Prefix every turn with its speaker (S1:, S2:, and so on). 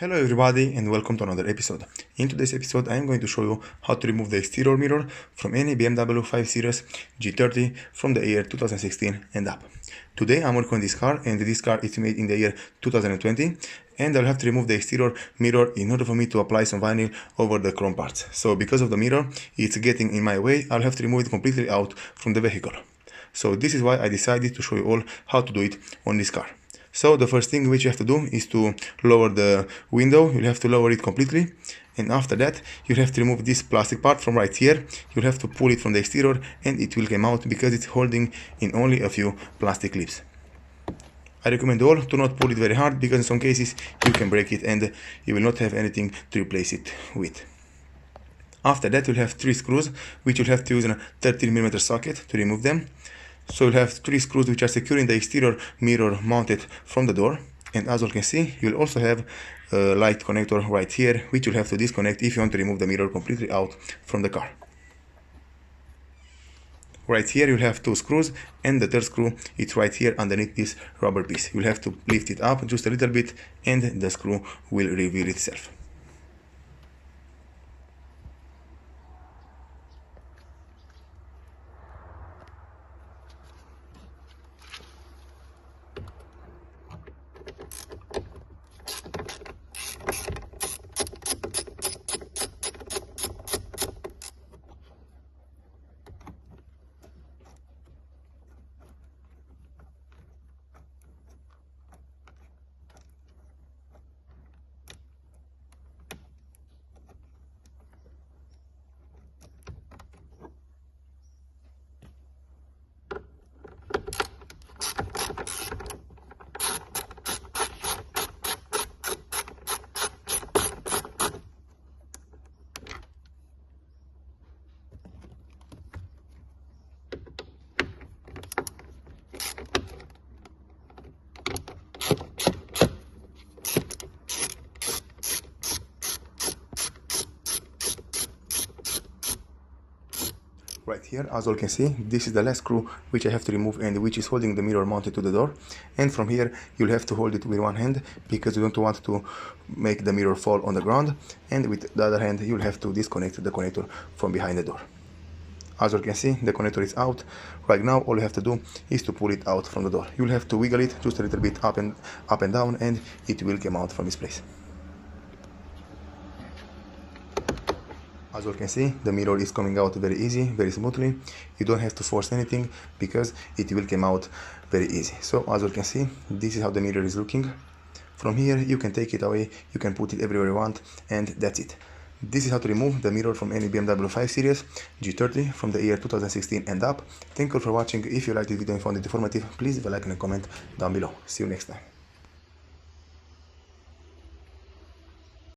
S1: Hello everybody and welcome to another episode. In today's episode I am going to show you how to remove the exterior mirror from any BMW 5 Series G30 from the year 2016 and up. Today I'm working on this car, and this car is made in the year 2020, and I'll have to remove the exterior mirror in order for me to apply some vinyl over the chrome parts. So because of the mirror, it's getting in my way, I'll have to remove it completely out from the vehicle. So this is why I decided to show you all how to do it on this car. So the first thing which you have to do is to lower the window. You'll have to lower it completely, and after that you'll have to remove this plastic part from right here. You'll have to pull it from the exterior and it will come out because it's holding in only a few plastic clips. I recommend all to not pull it very hard, because in some cases you can break it and you will not have anything to replace it with. After that you'll have 3 screws which you'll have to use a 13mm socket to remove them. So you'll have 3 screws which are securing the exterior mirror mounted from the door, and as you can see you'll also have a light connector right here which you'll have to disconnect if you want to remove the mirror completely out from the car. Right here you'll have 2 screws, and the third screw is right here underneath this rubber piece. You'll have to lift it up just a little bit and the screw will reveal itself. Right here, as you can see, this is the last screw which I have to remove and which is holding the mirror mounted to the door. And from here you'll have to hold it with one hand because you don't want to make the mirror fall on the ground, and with the other hand you'll have to disconnect the connector from behind the door. As you can see, the connector is out. Right now all you have to do is to pull it out from the door. You'll have to wiggle it just a little bit up and down, and it will come out from its place. As you can see, the mirror is coming out very easy, very smoothly. You don't have to force anything because it will come out very easy. So as you can see, this is how the mirror is looking. From here you can take it away, you can put it everywhere you want, and that's it. This is how to remove the mirror from any BMW 5 Series G30 from the year 2016 and up. Thank you for watching. If you liked this video and found it informative, please leave a like and a comment down below. See you next time.